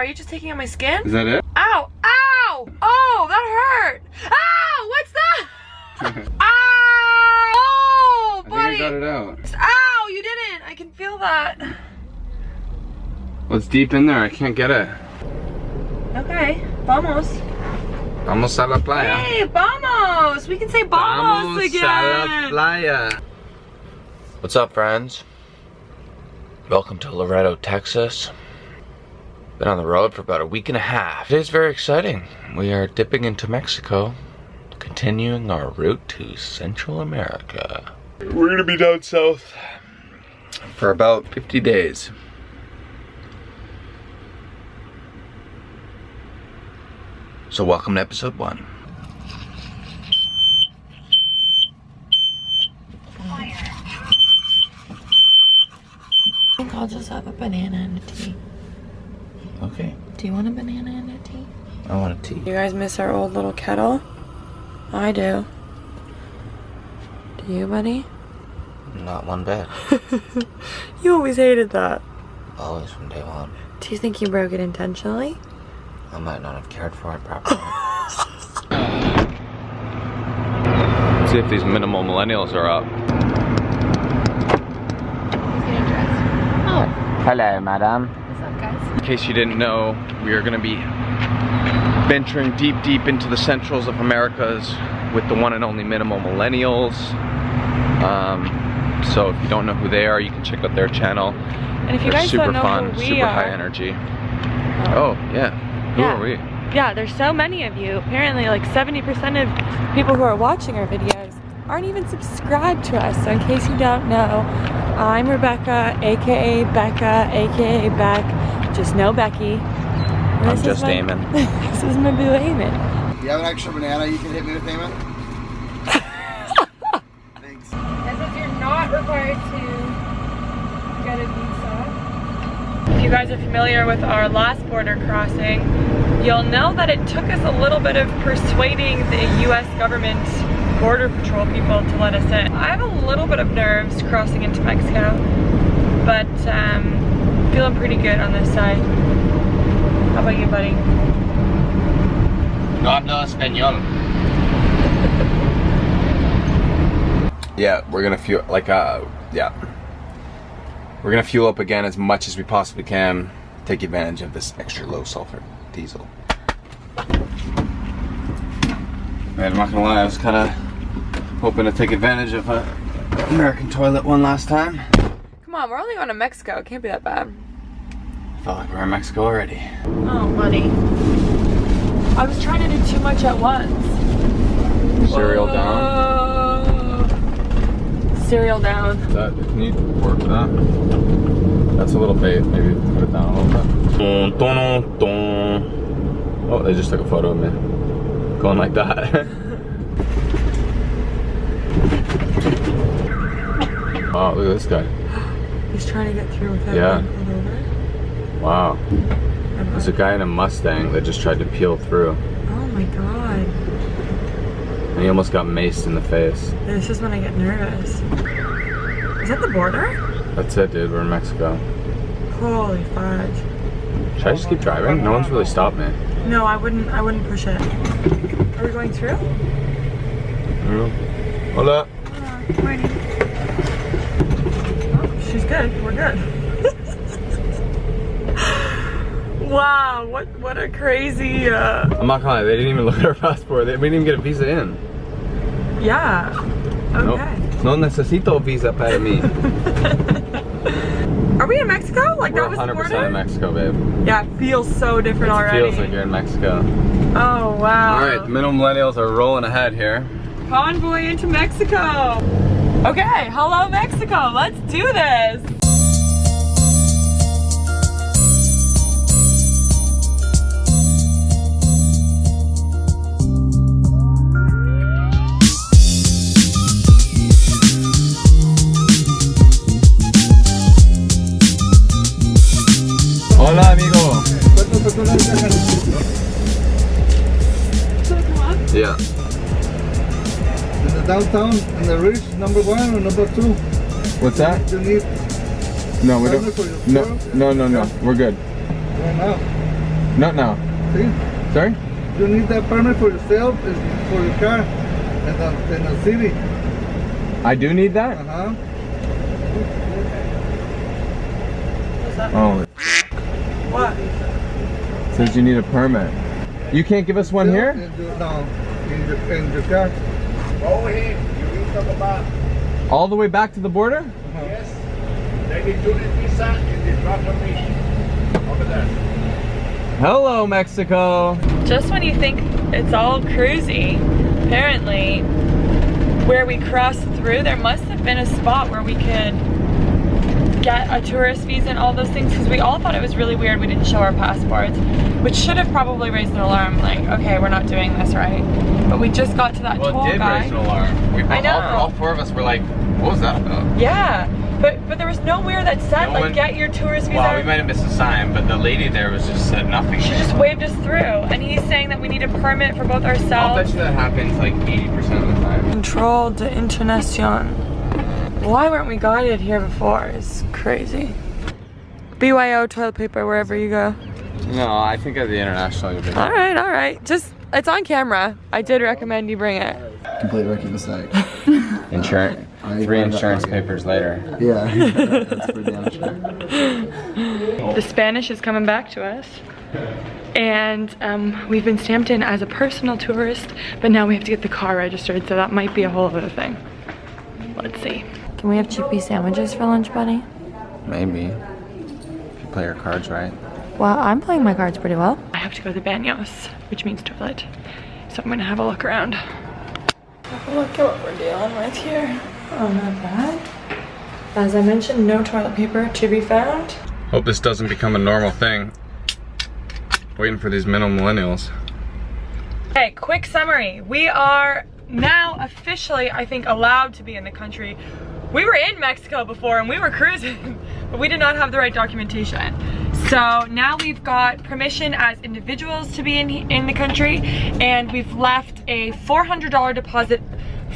Are you just taking out my skin? Is that it? Ow! Ow! Oh, that hurt! Ow! What's that? Ow! Oh, buddy! I think I got it out. Ow! You didn't! I can feel that. Well, it's deep in there. I can't get it. Okay, vamos. Vamos a la playa. Hey, vamos! We can say vamos again! Vamos a la playa. What's up, friends? Welcome to Laredo, Texas. Been on the road for about a week and a half. Today's very exciting. We are dipping into Mexico, continuing our route to Central America. We're gonna be down south for about 50 days. So welcome to episode 1. I think I'll just have a banana and a tea. Okay. Do you want a banana and a tea? I want a tea. You guys miss our old little kettle? I do. Do you, buddy? Not one bit. You always hated that. Always from day one. Do you think you broke it intentionally? I might not have cared for it properly. Let's see if these minimal millennials are up. Oh. Hello, madam. What's up, guys? In case you didn't know, we are going to be venturing deep into the centrals of Americas with the one and only Minimal Millennials. So if you don't know who they are, you can check out their channel. And if you guys super don't know fun, who we super are, high energy. Oh, yeah. Who are we? Yeah, there's so many of you. Apparently, like 70% of people who are watching our videos aren't even subscribed to us. So in case you don't know, I'm Rebecca, aka Becca, aka Beck. Just know Becky. I'm just Eamon. This is my boo Eamon. If you have an extra banana, you can hit me with Eamon. Thanks. It says you're not required to get a visa. If you guys are familiar with our last border crossing, you'll know that it took us a little bit of persuading the US government border patrol people to let us in. I have a little bit of nerves crossing into Mexico, but feeling pretty good on this side. How about you, buddy? No hablo español. Yeah, we're gonna fuel we're gonna fuel up again as much as we possibly can. Take advantage of this extra low sulfur diesel. Man, I'm not gonna lie, I was kind of hoping to take advantage of a American toilet one last time. Come on, we're only going to Mexico. It can't be that bad. I felt like we're in Mexico already. Oh, buddy. I was trying to do too much at once. Cereal down. Cereal down. Can you work with that? That's a little bait. Maybe put it down a little bit. Oh, they just took a photo of me. Going like that. Oh, look at this guy. He's trying to get through without Yeah. being pulled over. Wow. There's a guy in a Mustang that just tried to peel through. Oh my god. And he almost got maced in the face. This is when I get nervous. Is that the border? That's it, dude. We're in Mexico. Holy fudge. Should I just keep driving? No one's really stopped me. No, I wouldn't push it. Are we going through? Hola. Morning. Oh, she's good. We're good. Wow, what a crazy I'm not gonna lie, they didn't even look at our passport. We didn't even get a visa in. yeah. Okay. No necesito visa para mí. Are we in Mexico? Like We're that was the 100% border? in Mexico, babe. Yeah, it feels so different already. It feels like you're in Mexico. Oh wow. Alright, the Minimal Millennials are rolling ahead here. Convoy into Mexico. Okay, hello Mexico. Let's do this. Hola, amigo. Yeah. In the downtown, in the ridge, number 1 or number 2? What's that? You need No, we don't. No. We're good. right now. Not now. See? Sorry? You need that permit for yourself, is for your car, in the city. I do need that? Uh-huh. Oh, What? says you need a permit. You can't give us one here? No, in your car. Go ahead, you read talk about. All the way back to the border? Yes. They did do the visa and they drop me over there. Hello, Mexico. Just when you think it's all cruisy, apparently where we crossed through, there must have been a spot where we could get a tourist visa and all those things, because we all thought it was really weird we didn't show our passports, which should have probably raised an alarm, like, okay, we're not doing this right. But we just got to that toll Well, it did guy. raise an alarm. We I know. all four of us were like, what was that about? Yeah, but there was nowhere that said, No like, one- get your tourist visa. Well, we might have missed a sign, but the lady there was just said nothing. She just waved us through, and he's saying that we need a permit for both I'll bet ourselves. you that happens like 80% of the time. Control de Internación. Why weren't we guided here before? It's crazy. BYO toilet paper wherever you go. No, I think at the international you'll be. All right. Just, it's on camera. I did recommend you bring it. Complete rookie mistake. Insurance. 3 insurance papers later. Yeah, that's for damn sure. The Spanish is coming back to us. And we've been stamped in as a personal tourist, but now we have to get the car registered, so that might be a whole other thing. Let's see. Can we have chippy sandwiches for lunch, buddy? Maybe. If you play your cards right. Well, I'm playing my cards pretty well. I have to go to the baños, which means toilet. So I'm gonna have a look around. Have a look at what we're dealing with here. Oh, not bad. As I mentioned, no toilet paper to be found. Hope this doesn't become a normal thing. Waiting for these minimal millennials. Okay, quick summary. We are now officially, I think, allowed to be in the country. We were in Mexico before and we were cruising, but we did not have the right documentation. So now we've got permission as individuals to be in the country, and we've left a $400 deposit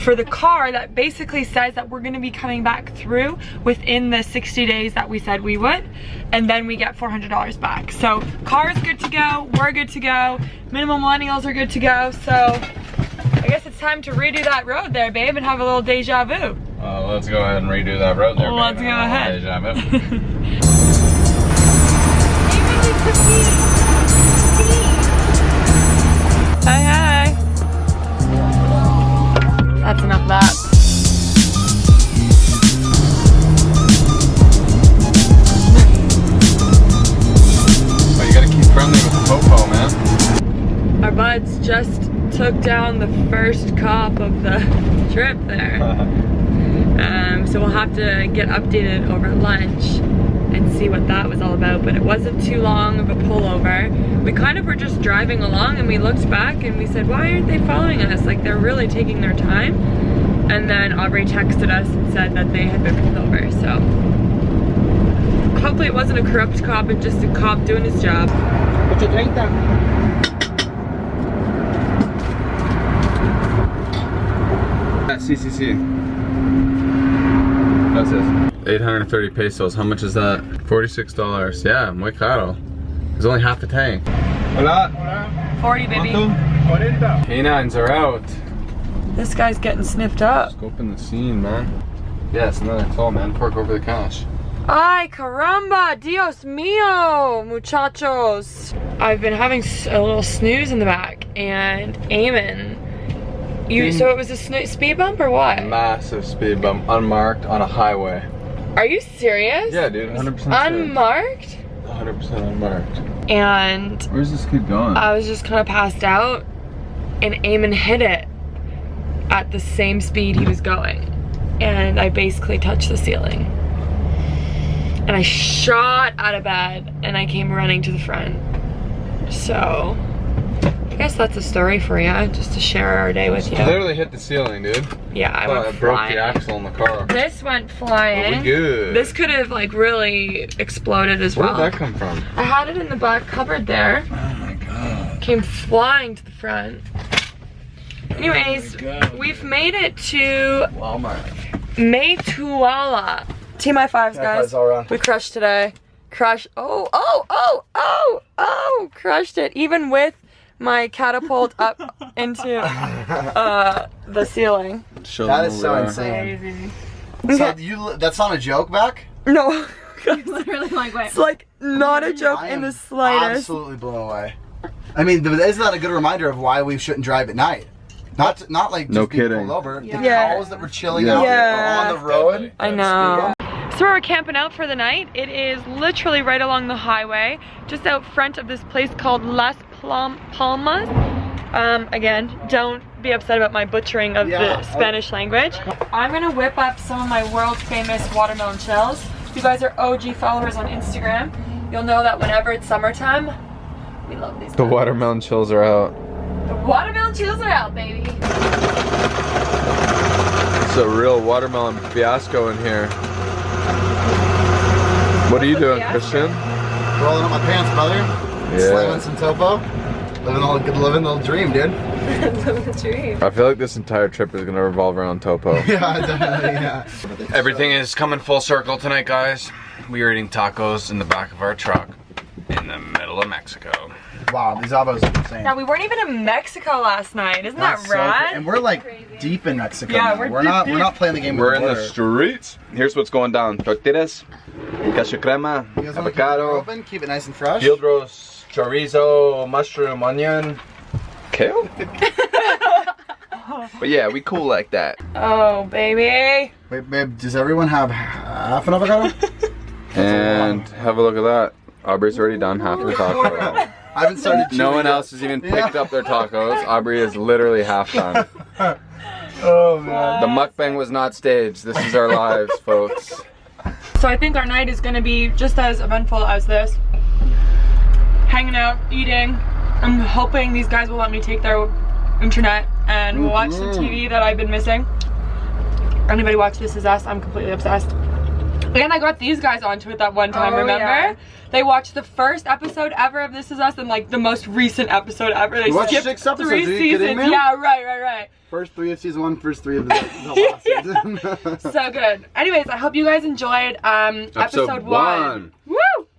for the car that basically says that we're gonna be coming back through within the 60 days that we said we would, and then we get $400 back. So car is good to go, we're good to go, minimal millennials are good to go, so I guess it's time to redo that road there, babe, and have a little deja vu. Let's go ahead and redo that road there. Let's go ahead. Deja vu. Hey, hey. That's enough of that. But you gotta keep friendly with the popo, man. Our buds just took down the first cop of the trip there. So we'll have to get updated over lunch and see what that was all about, but it wasn't too long of a pullover. We kind of were just driving along and we looked back and we said, why aren't they following us? Like, they're really taking their time. And then Aubrey texted us and said that they had been pulled over, so. Hopefully it wasn't a corrupt cop and just a cop doing his job. CCC. What's this? 830 pesos. How much is that? $46. Yeah, muy caro. It's only half a tank. Hola. 40, baby. Canines are out. This guy's getting sniffed up. Scoping the scene, man. Yes, another toll, man. Fork over the cash. Ay, caramba, Dios mío, muchachos. I've been having a little snooze in the back, and Eamon, so it was a speed bump or what? Massive speed bump, unmarked on a highway. Are you serious? Yeah, dude, 100%. Unmarked? 100% unmarked. And Where's this kid going? I was just kind of passed out, and Eamon hit it at the same speed he was going. And I basically touched the ceiling. And I shot out of bed, and I came running to the front. So, I guess that's a story for you, just to share our day with you. Literally hit the ceiling, dude. Yeah, I went It broke flying. the axle in the car. This went flying. But we good. This could have like really exploded as Where well. did that come from? I had it in the back cupboard there. Oh my god. Came flying to the front. Anyways, we've made it to Walmart. Maytuala. Team high fives, guys. fives all around. We crushed today. Crush. Oh, oh, oh, oh, oh. Crushed it. Even with my catapult up into the ceiling. That is so insane. So that's not a joke back? No. Literally like, wait. It's like not a joke I in the am slightest. absolutely blown away. I mean, isn't that a good reminder of why we shouldn't drive at night? Not like just No being kidding. pulled over. Yeah. The cows that were chilling out Yeah. on the road. I know. So we're camping out for the night. It is literally right along the highway, just out front of this place called Las Palmas. Again, don't be upset about my butchering of the Spanish language. I'm gonna whip up some of my world famous watermelon shells. If you guys are OG followers on Instagram, you'll know that whenever it's summertime, we love these. The watermelon chills are out. The watermelon chills are out, baby. It's a real watermelon fiasco in here. What are you doing, Christian? Rolling up my pants, brother. Yeah. Slamming some topo. Living the dream, dude. Living the dream. I feel like this entire trip is gonna revolve around topo. Yeah, definitely, yeah. Everything is coming full circle tonight, guys. We are eating tacos in the back of our truck in the middle of Mexico. Wow, these avos are insane. Now we weren't even in Mexico last night. Isn't that That's so rad? cool. And we're like deep in Mexico. Yeah, now. we're We're not playing the game. We're with in the border. streets. Here's what's going down. Tortillas, queso crema, You guys want to keep it avocado, open, keep it nice and fresh. field roast, chorizo, mushroom, onion, kale. But yeah, we cool like that. Oh, baby. Wait, babe, does everyone have half an avocado? And have a look at that. Aubrey's already done half her taco. I haven't started. No one chewing else has even picked up their tacos. Aubrey is literally half done. yet. Oh man. The mukbang was not staged. This is our lives, folks. So I think our night is gonna be just as eventful as this. Hanging out, eating. I'm hoping these guys will let me take their internet and we'll watch some TV that I've been missing. Anybody watch This Is Us? I'm completely obsessed. And I got these guys onto it that one time, remember? yeah. They watched the first episode ever of This Is Us and like the most recent episode ever. They You watched skipped 6 episodes, 3 are you kidding seasons. me? Yeah, right. First 3 of season 1, first 3 of the last season. So good. Anyways, I hope you guys enjoyed episode 1. Woo!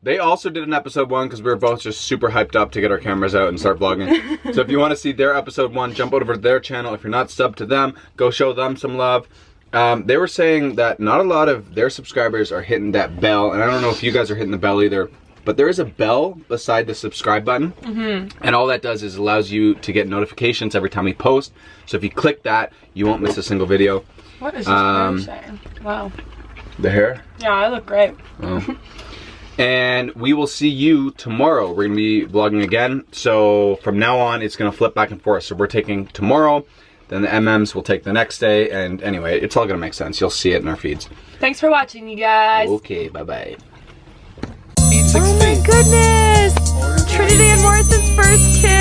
They also did an episode 1 because we were both just super hyped up to get our cameras out and start vlogging. So if you want to see their episode 1, jump over to their channel. If you're not subbed to them, go show them some love. They were saying that not a lot of their subscribers are hitting that bell, and I don't know if you guys are hitting the bell either, but there is a bell beside the subscribe button, and all that does is allows you to get notifications every time we post. So if you click that, you won't miss a single video. What is this saying? Wow. The hair? Yeah, I look great. Oh. And we will see you tomorrow. We're gonna be vlogging again. So from now on, it's gonna flip back and forth. So we're taking tomorrow, then the MMs will take the next day. And anyway, it's all gonna make sense. You'll see it in our feeds. Thanks for watching, you guys. Okay, bye-bye. Oh my goodness! Trinity and Morrison's first kiss.